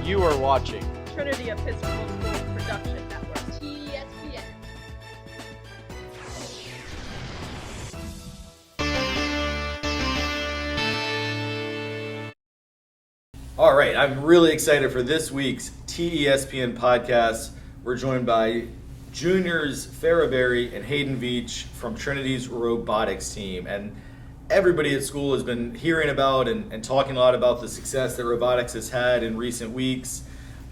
You are watching Trinity Episcopal School Production Network, TESPN. All right, I'm really excited for this week's TESPN podcast. We're joined by juniors Farrah and Hayden Veech from Trinity's Robotics team. And everybody at school has been hearing about and talking a lot about the success that robotics has had in recent weeks.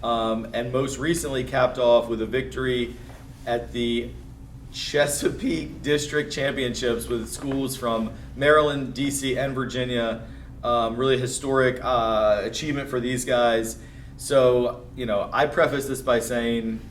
And most recently capped off with a victory at the Chesapeake District Championships with schools from Maryland, DC, and Virginia. Really historic achievement for these guys. So, I preface this by saying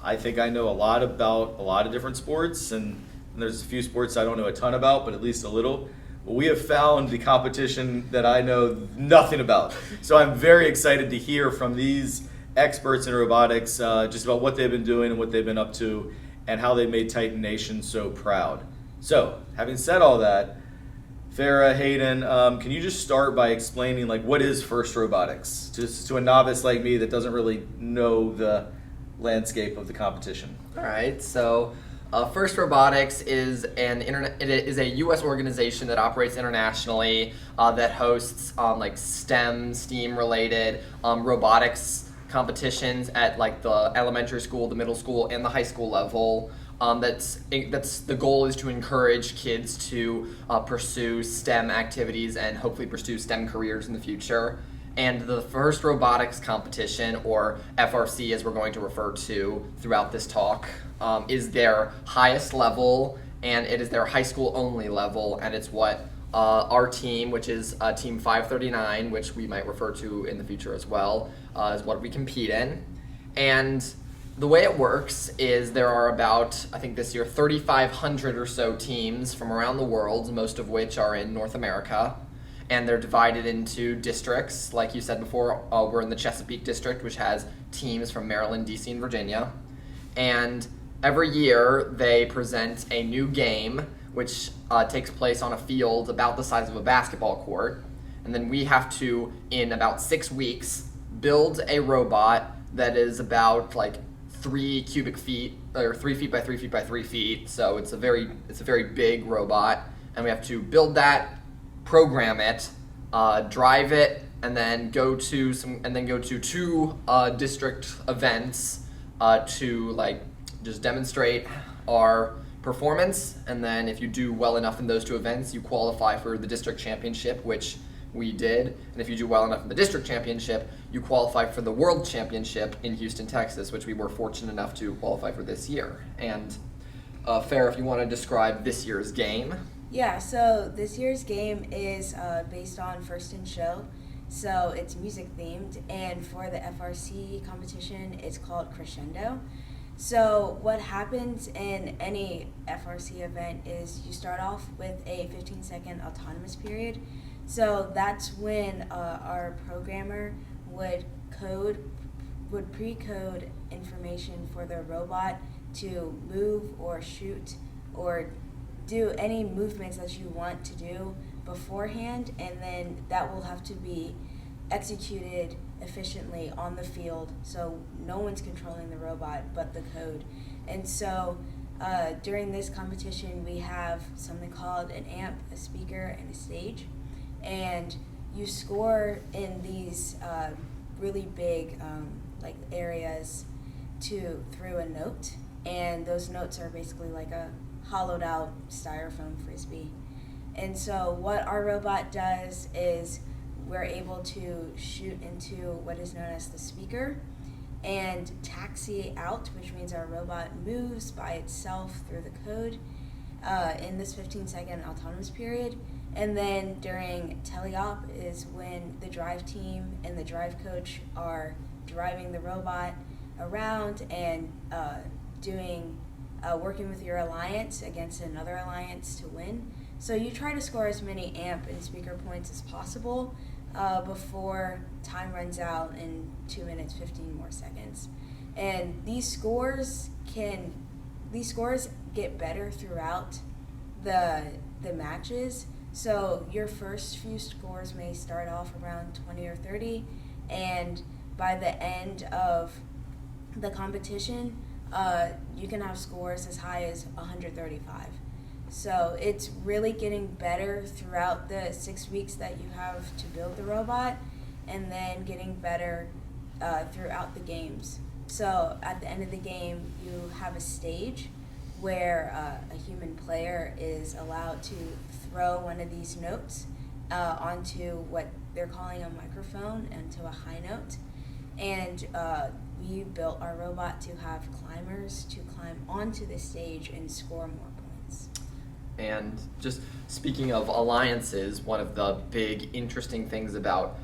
I think I know a lot about a lot of different sports, and there's a few sports I don't know a ton about, but at least a little. But we have found the competition that I know nothing about. So I'm very excited to hear from these experts in robotics just about what they've been doing and what they've been up to and how they made Titan Nation so proud. So, having said all that, Farrah, Hayden, can you just start by explaining what is FIRST Robotics, just to a novice like me that doesn't really know the landscape of the competition? All right, so FIRST Robotics is it is a U.S. organization that operates internationally that hosts STEAM-related robotics competitions at the elementary school, the middle school, and the high school level. That's the goal is to encourage kids to pursue STEM activities and hopefully pursue STEM careers in the future. And the FIRST Robotics competition, or FRC as we're going to refer to throughout this talk, is their highest level, and it is their high school only level, and it's what our team, which is Team 539, which we might refer to in the future as well, is what we compete in. And the way it works is there are about, I think this year, 3,500 or so teams from around the world, most of which are in North America. And they're divided into districts. Like you said before, we're in the Chesapeake District, which has teams from Maryland, DC, and Virginia. And every year they present a new game, which takes place on a field about the size of a basketball court. And then we have to, in about 6 weeks, build a robot that is about 3 cubic feet, or 3 feet by 3 feet by 3 feet. So it's a very big robot, and we have to build that, program it, drive it, and then go to two district events to just demonstrate our performance. And then if you do well enough in those two events, you qualify for the district championship, which we did. And if you do well enough in the district championship, you qualify for the world championship in Houston, Texas, which we were fortunate enough to qualify for this year. And Farrah, if you want to describe this year's game. Yeah, so this year's game is based on First in Show, so it's music themed, and for the FRC competition, it's called Crescendo. So what happens in any FRC event is you start off with a 15-second autonomous period. So that's when our programmer would pre-code information for the robot to move or shoot or do any movements that you want to do beforehand, and then that will have to be executed efficiently on the field, so no one's controlling the robot but the code. And so during this competition we have something called an amp, a speaker, and a stage, and you score in these really big areas through a note, and those notes are basically like a hollowed out styrofoam frisbee. And so what our robot does is we're able to shoot into what is known as the speaker and taxi out, which means our robot moves by itself through the code in this 15-second autonomous period. And then during teleop is when the drive team and the drive coach are driving the robot around and working with your alliance against another alliance to win. So you try to score as many amp and speaker points as possible before time runs out in 2 minutes 15 more seconds. And these scores get better throughout the matches. So your first few scores may start off around 20 or 30, and by the end of the competition, you can have scores as high as 135. So it's really getting better throughout the 6 weeks that you have to build the robot, and then getting better throughout the games. So at the end of the game, you have a stage where a human player is allowed to throw one of these notes onto what they're calling a microphone, into a high note. And we built our robot to have climbers to climb onto the stage and score more points. And just speaking of alliances, one of the big interesting things about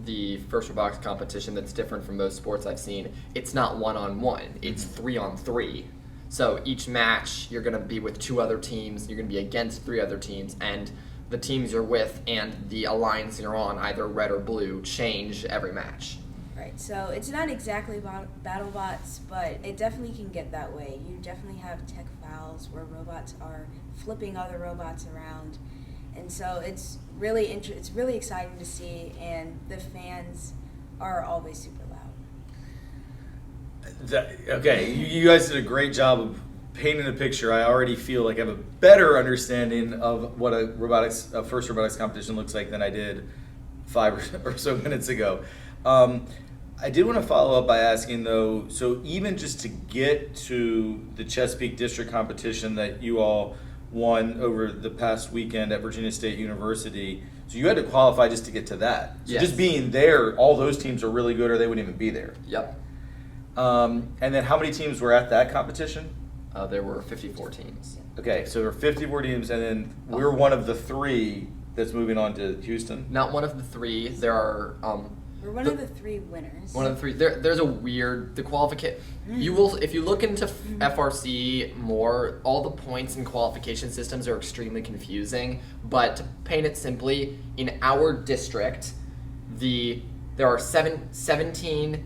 the first robotics competition that's different from most sports I've seen, it's not 1-on-1, it's 3-on-3. So each match you're going to be with 2 other teams, you're going to be against 3 other teams, and the teams you're with and the alliance you're on, either red or blue, change every match. Right, so it's not exactly battle bots, but it definitely can get that way. You definitely have tech fouls where robots are flipping other robots around, and so it's really exciting to see, and the fans are always super loud. Okay, you guys did a great job of painting a picture. I already feel like I have a better understanding of what a first robotics competition looks like than I did 5 or so minutes ago. I did want to follow up by asking, though, so even just to get to the Chesapeake District competition that you all won over the past weekend at Virginia State University, so you had to qualify just to get to that. So Yes. just being there, all those teams are really good or they wouldn't even be there. Yep. And then how many teams were at that competition? There were 54 teams. Okay, so there were 54 teams, and then we're one of the 3 that's moving on to Houston. Not one of the 3. There are We're one of the 3 winners. one of the 3. There's a weird qualification. You will, if you look into FRC more, all the points and qualification systems are extremely confusing. But to paint it simply, in our district, there are 17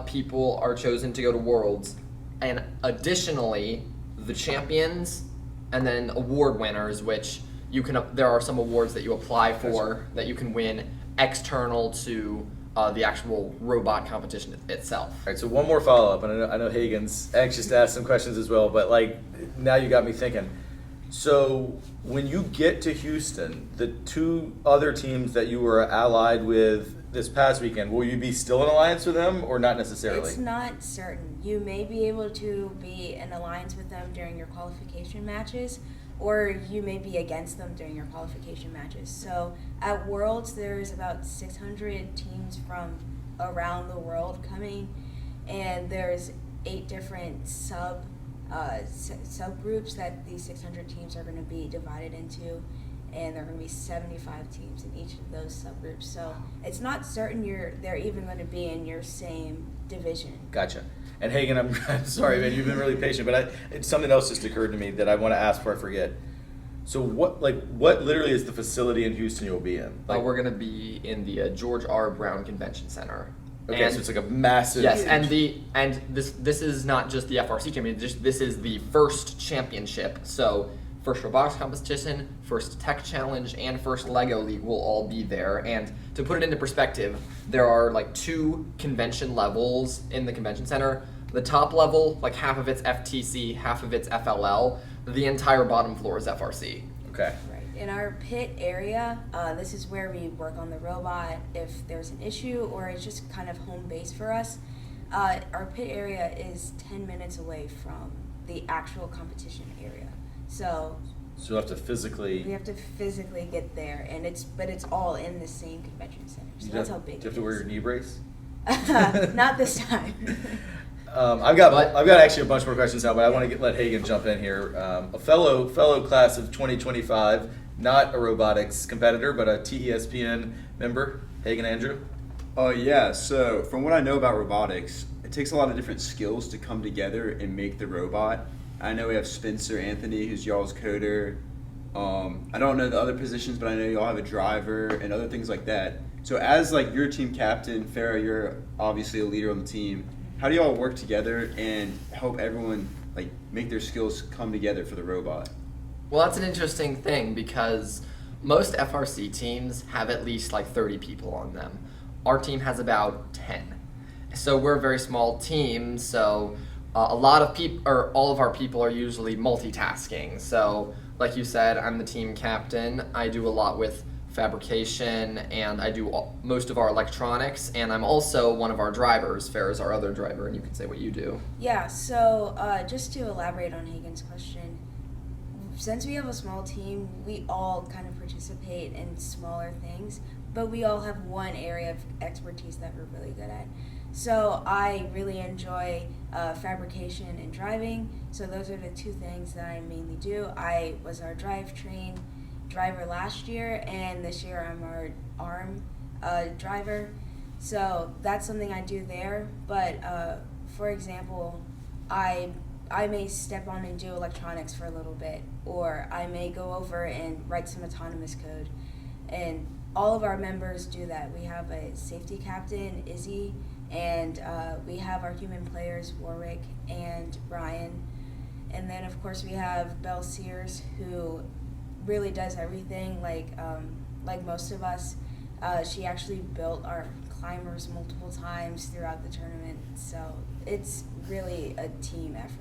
people are chosen to go to Worlds, and additionally, the champions, and then award winners, which you can. There are some awards that you apply for that you can win external to the actual robot competition itself. All right, so one more follow-up, and I know Hayden's anxious to ask some questions as well, but now you got me thinking. So when you get to Houston, the 2 other teams that you were allied with this past weekend, will you be still in alliance with them or not necessarily? It's not certain. You may be able to be in alliance with them during your qualification matches, or you may be against them during your qualification matches. So at Worlds, there's about 600 teams from around the world coming, and there's 8 different subgroups that these 600 teams are going to be divided into, and there are going to be 75 teams in each of those subgroups. So it's not certain they're even going to be in your same division. Gotcha. And Hagen, I'm sorry, man, you've been really patient, but it's something else just occurred to me that I want to ask before I forget. So what literally is the facility in Houston you'll be in? We're going to be in the George R. Brown Convention Center. Okay, and so it's like a massive. Yes, and this is not just the FRC championship. This is the first championship. So first robotics competition, first tech challenge, and first Lego League will all be there. And to put it into perspective, there are 2 convention levels in the convention center. The top level, half of it's FTC, half of it's FLL. The entire bottom floor is FRC. Okay. Right. In our pit area, this is where we work on the robot if there's an issue, or it's just kind of home base for us. Our pit area is 10 minutes away from the actual competition area. So you have to physically. We have to physically get there, and it's all in the same convention center. So that's how big. Do you have to wear your knee brace? Not this time. I've got actually a bunch more questions now, but I want to let Hagen jump in here. A fellow class of 2025, not a robotics competitor, but a TESPN member, Hagen Andrew. Oh yeah, so from what I know about robotics, it takes a lot of different skills to come together and make the robot. I know we have Spencer Anthony, who's y'all's coder. I don't know the other positions, but I know y'all have a driver and other things like that. So as your team captain, Farrah, you're obviously a leader on the team. How do y'all work together and help everyone make their skills come together for the robot? Well, that's an interesting thing because most FRC teams have at least 30 people on them. Our team has about 10. So we're a very small team, so a lot of people, or all of our people, are usually multitasking. So, like you said, I'm the team captain. I do a lot with fabrication, and I do most of our electronics, and I'm also one of our drivers. Farrah's our other driver, and you can say what you do. Yeah, so just to elaborate on Hagen's question, since we have a small team, we all kind of participate in smaller things, but we all have one area of expertise that we're really good at. So I really enjoy fabrication and driving, so those are the two things that I mainly do. I was our drivetrain driver last year, and this year I'm our arm driver, so that's something I do there. But for example, I may step on and do electronics for a little bit, or I may go over and write some autonomous code, and all of our members do that. We have a safety captain, Izzy, and we have our human players, Warwick and Brian, and then of course we have Belle Sears, who really does everything, like most of us. She actually built our climbers multiple times throughout the tournament, so it's really a team effort.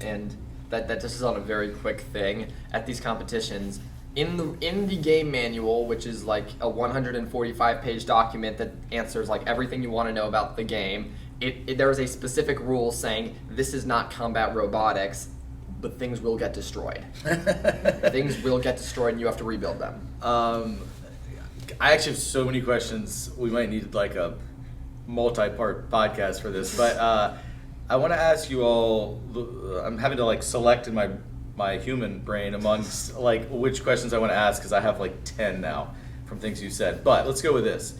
And that just is on a very quick thing. At these competitions, in the game manual, which is like a 145-page document that answers like everything you want to know about the game, there is a specific rule saying this is not combat robotics, but things will get destroyed. Things will get destroyed, and you have to rebuild them. I actually have so many questions. We might need like a multi-part podcast for this, but I want to ask you all. I'm having to like select in my human brain amongst like which questions I want to ask, because I have like 10 now from things you said. But let's go with this.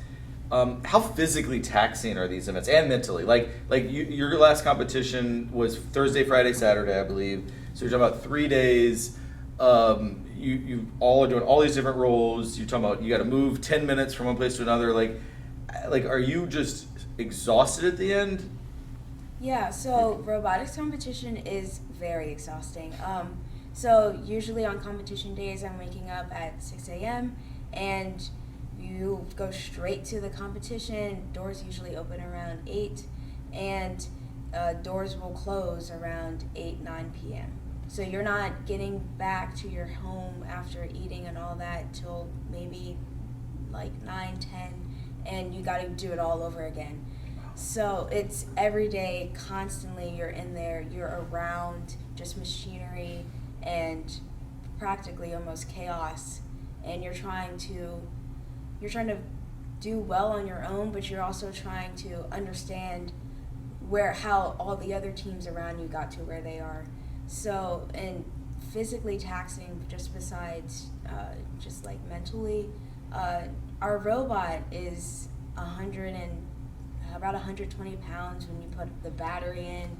How physically taxing are these events, and mentally? Like your last competition was Thursday, Friday, Saturday, I believe. So you're talking about 3 days. You all are doing all these different roles. You're talking about you got to move 10 minutes from one place to another. Like are you just exhausted at the end? Yeah, so robotics competition is very exhausting. So usually on competition days, I'm waking up at 6 a.m. and you go straight to the competition. Doors usually open around 8, and doors will close around 9 p.m. So you're not getting back to your home after eating and all that till maybe like 9, 10, and you got to do it all over again. So it's every day, constantly you're in there, you're around just machinery and practically almost chaos, and you're trying to do well on your own, but you're also trying to understand how all the other teams around you got to where they are. So, and physically taxing, just besides just like mentally, our robot is about 120 pounds when you put the battery in,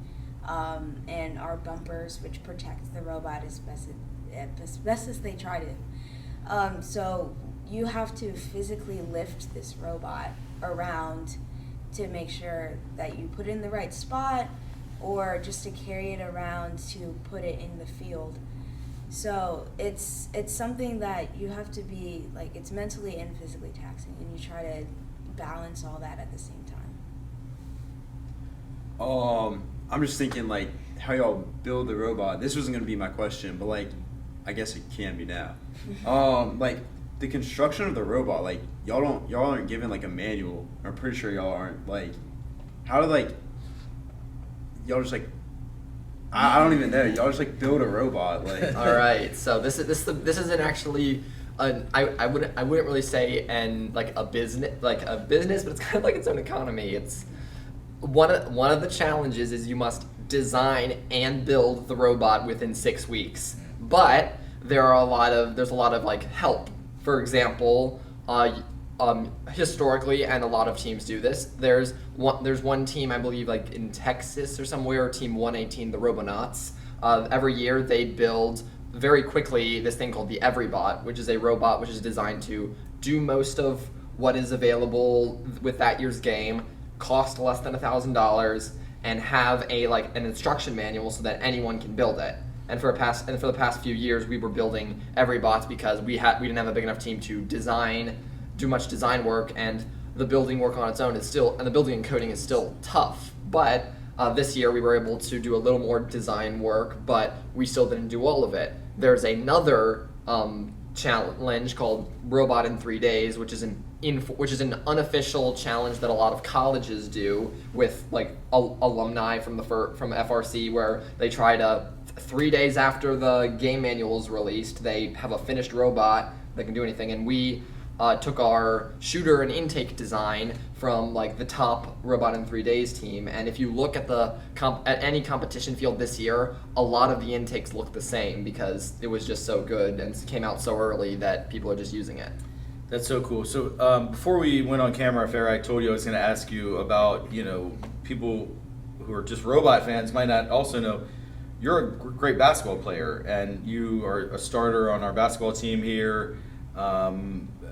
and our bumpers, which protect the robot as best as they try to. So you have to physically lift this robot around to make sure that you put it in the right spot, or just to carry it around to put it in the field. So it's something that you have to be like, it's mentally and physically taxing, and you try to balance all that at the same time. I'm just thinking like how y'all build the robot. This wasn't gonna be my question, but like I guess it can be now. Like the construction of the robot, like y'all aren't given like a manual. I'm pretty sure y'all aren't. Like how do like y'all just like I don't even know. Y'all just like build a robot like. All right, so this isn't actually I wouldn't really say a business, but it's kind of like its own economy. It's one of the challenges is you must design and build the robot within 6 weeks. But there's a lot of like help. For example, historically, and a lot of teams do this. There's one team, I believe, like in Texas or somewhere, Team 118, the Robonauts. Every year they build very quickly this thing called the Everybot, which is a robot which is designed to do most of what is available with that year's game, cost less than $1,000, and have an instruction manual so that anyone can build it. And for the past few years, we were building Everybots because we didn't have a big enough team to do much design work, and the building work on its own is still, and the building and coding is still tough. But this year we were able to do a little more design work, but we still didn't do all of it. There's another challenge called Robot in 3 Days, which is an unofficial challenge that a lot of colleges do with like alumni from FRC, where they try to 3 days after the game manual is released, they have a finished robot that can do anything. And we took our shooter and intake design from like the top Robot in 3 Days team, and if you look at at any competition field this year, a lot of the intakes look the same because it was just so good and came out so early that people are just using it. That's so cool. So before we went on camera, Farrah, I told you I was going to ask you about, people who are just robot fans might not also know you're a great basketball player, and you are a starter on our basketball team here.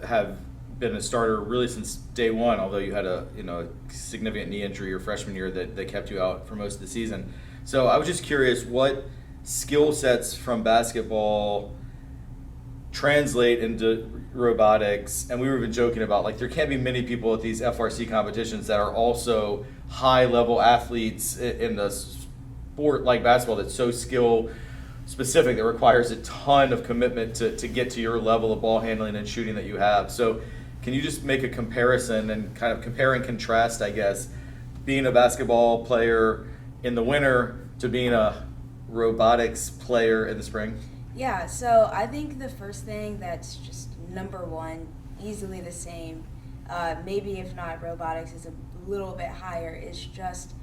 Have been a starter really since day one, although you had a significant knee injury your freshman year that kept you out for most of the season. So I was just curious, what skill sets from basketball translate into robotics? And we were even joking about, like, there can't be many people at these FRC competitions that are also high-level athletes in a sport like basketball that's so skill specific, that requires a ton of commitment to get to your level of ball handling and shooting that you have. So can you just make a comparison and kind of compare and contrast, I guess, being a basketball player in the winter to being a robotics player in the spring? Yeah, so I think the first thing that's just number one, easily the same, maybe if not robotics is a little bit higher, is just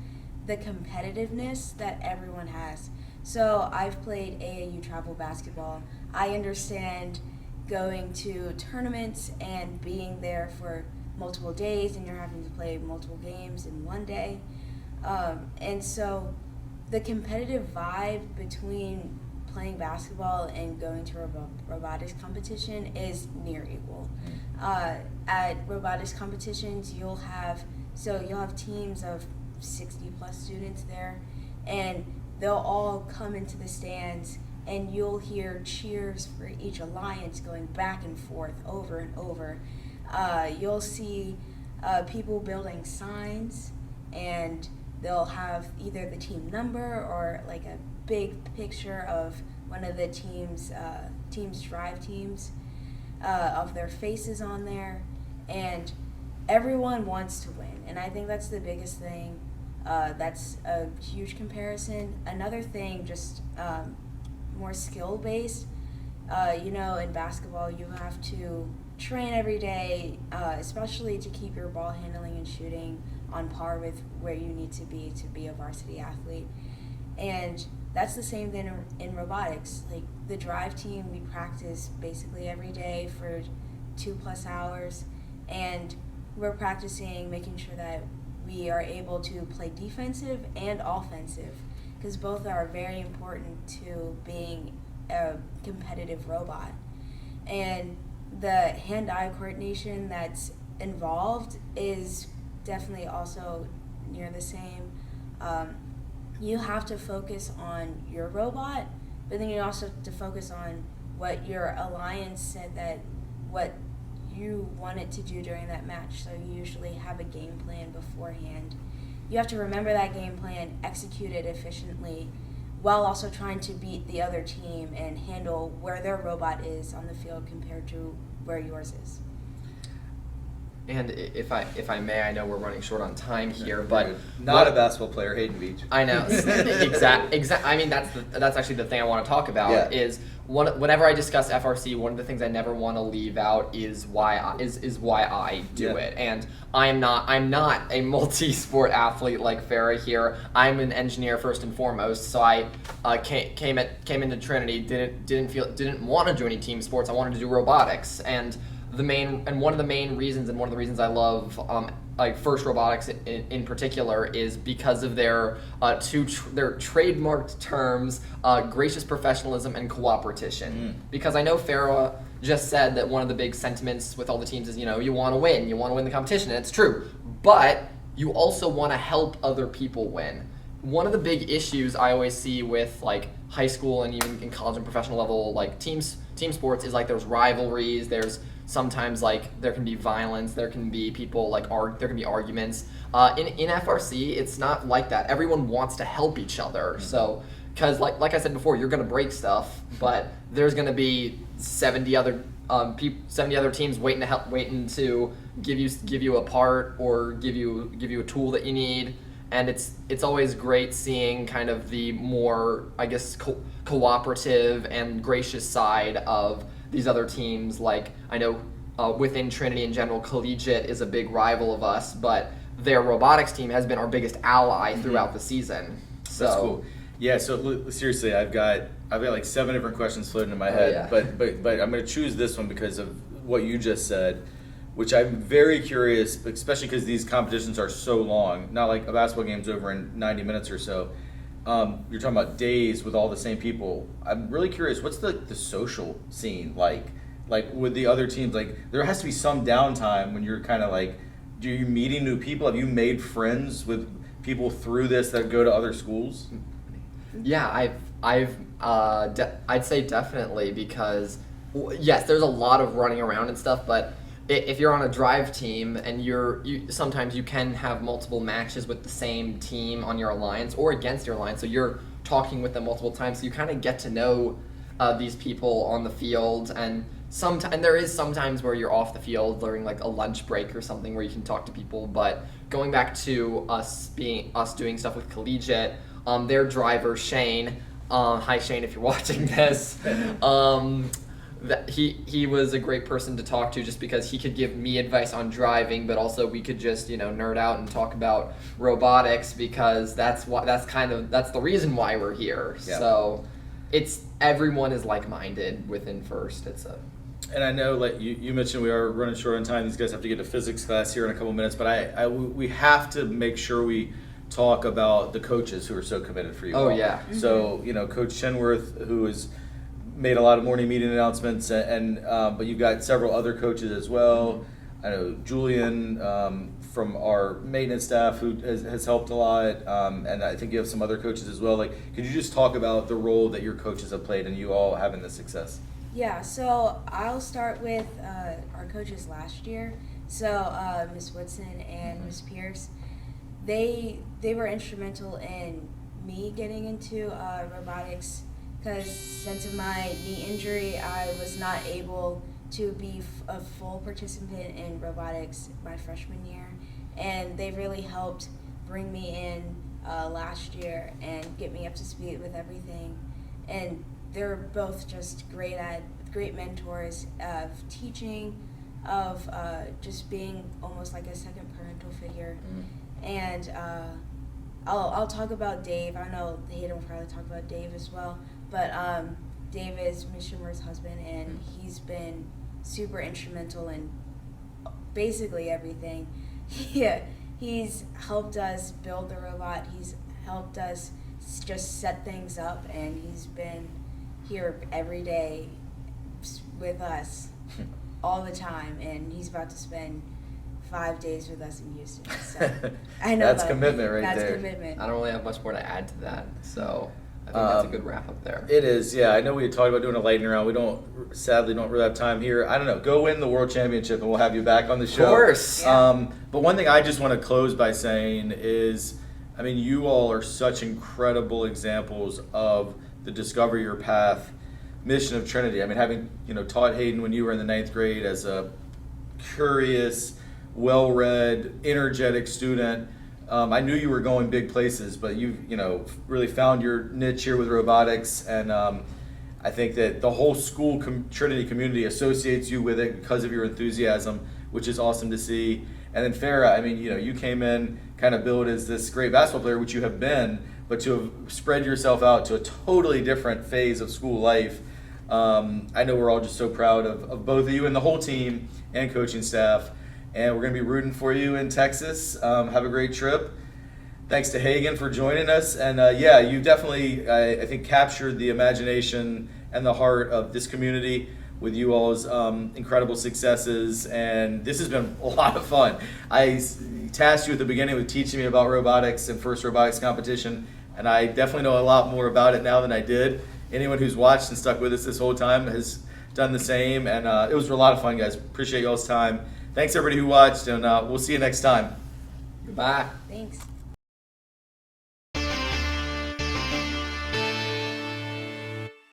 the competitiveness that everyone has. So I've played AAU travel basketball. I understand going to tournaments and being there for multiple days, and you're having to play multiple games in one day. And so the competitive vibe between playing basketball and going to robotics competition is near equal. At robotics competitions, you'll have teams of 60 plus students there, and they'll all come into the stands, and you'll hear cheers for each alliance going back and forth over and over. You'll see people building signs, and they'll have either the team number or like a big picture of one of the team's drive teams of their faces on there, and everyone wants to win. And I think that's the biggest thing. That's a huge comparison. Another thing, just more skill-based. In basketball, you have to train every day, especially to keep your ball handling and shooting on par with where you need to be a varsity athlete. And that's the same thing in robotics. Like the drive team, we practice basically every day for 2+ hours, and we're practicing making sure that we are able to play defensive and offensive, because both are very important to being a competitive robot. And the hand-eye coordination that's involved is definitely also near the same. You have to focus on your robot, but then you also have to focus on what your alliance said that what you want it to do during that match. So you usually have a game plan beforehand. You have to remember that game plan, execute it efficiently, while also trying to beat the other team and handle where their robot is on the field compared to where yours is. And if I may, I know we're running short on time here, but not a basketball player, Hayden Veech. I know, exact. I mean, that's actually the thing I want to talk about. Yeah. Is whenever I discuss FRC, one of the things I never want to leave out is why I do it. And I'm not a multi-sport athlete like Farrah here. I'm an engineer first and foremost. So I came into Trinity, didn't want to do any team sports. I wanted to do robotics, and one of the main reasons, and one of the reasons I love FIRST Robotics in particular, is because of their their trademarked terms, gracious professionalism and cooperation. Because I know Farrah just said that one of the big sentiments with all the teams is, you want to win the competition, and it's true, but you also want to help other people win. One of the big issues I always see with like high school and even in college and professional level like team sports is like there's rivalries, there's sometimes like there can be violence, there can be people like there can be arguments. In FRC, it's not like that. Everyone wants to help each other. So, because like I said before, you're gonna break stuff, but there's gonna be 70 other 70 other teams waiting to give you a part or give you a tool that you need. And it's always great seeing kind of the more, I guess, cooperative and gracious side of these other teams. Like, I know within Trinity in general, Collegiate is a big rival of us, but their robotics team has been our biggest ally throughout the season. So that's cool. Yeah, so seriously, I've got like 7 different questions floating in my head, yeah. but I'm going to choose this one because of what you just said, which I'm very curious, especially because these competitions are so long, not like a basketball game's over in 90 minutes or so. You're talking about days with all the same people. I'm really curious, what's the social scene like? Like with the other teams, like there has to be some downtime when you're kind of like, are you meeting new people? Have you made friends with people through this that go to other schools? Yeah, I'd say definitely, because yes, there's a lot of running around and stuff, but if you're on a drive team and sometimes you can have multiple matches with the same team on your alliance or against your alliance, so you're talking with them multiple times, so you kind of get to know these people on the field, and there is sometimes where you're off the field during like a lunch break or something where you can talk to people. But going back to us doing stuff with Collegiate, their driver Shane, hi Shane if you're watching this, he was a great person to talk to, just because he could give me advice on driving, but also we could just nerd out and talk about robotics, because that's the reason why we're here. Yeah. So everyone is like-minded within First. And I know, like you mentioned, we are running short on time. These guys have to get to physics class here in a couple minutes, but we have to make sure we talk about the coaches who are so committed for you. Oh, yeah. So, Coach Chenworth, who has made a lot of morning meeting announcements, but you've got several other coaches as well. I know Julian from our maintenance staff who has helped a lot, and I think you have some other coaches as well. Like, could you just talk about the role that your coaches have played in you all having this success? Yeah, so I'll start with our coaches last year. So Ms. Woodson and Ms. Pierce, they were instrumental in me getting into robotics, because since of my knee injury, I was not able to be a full participant in robotics my freshman year, and they really helped bring me in last year and get me up to speed with everything. And they're both just great mentors of teaching, of just being almost like a second parental figure. And I'll talk about Dave. I know Hayden will probably talk about Dave as well, but Dave is Ms. Schumer's husband, and he's been super instrumental in basically everything. He's helped us build the robot. He's helped us just set things up, and he's been here every day with us all the time, and he's about to spend 5 days with us in Houston. So I know that's commitment right there. That's commitment. I don't really have much more to add to that, so I think that's a good wrap up there. It is, yeah. I know we had talked about doing a lightning round. We sadly don't really have time here. I don't know. Go win the world championship, and we'll have you back on the show. Of course. Yeah. But one thing I just want to close by saying is, I mean, you all are such incredible examples of the Discover Your Path mission of Trinity. I mean, having taught Hayden when you were in the 9th grade as a curious, well-read, energetic student, I knew you were going big places, but you've really found your niche here with robotics, and I think that the whole school Trinity community associates you with it because of your enthusiasm, which is awesome to see. And then Farrah, I mean, you came in kind of billed as this great basketball player, which you have been, but to have spread yourself out to a totally different phase of school life. I know we're all just so proud of both of you and the whole team and coaching staff. And we're going to be rooting for you in Texas. Have a great trip. Thanks to Hayden for joining us. And you definitely, I think, captured the imagination and the heart of this community with you all's incredible successes. And this has been a lot of fun. I tasked you at the beginning with teaching me about robotics and First Robotics competition, and I definitely know a lot more about it now than I did. Anyone who's watched and stuck with us this whole time has done the same, and it was a lot of fun, guys. Appreciate y'all's time. Thanks everybody who watched, and we'll see you next time. Goodbye. Thanks.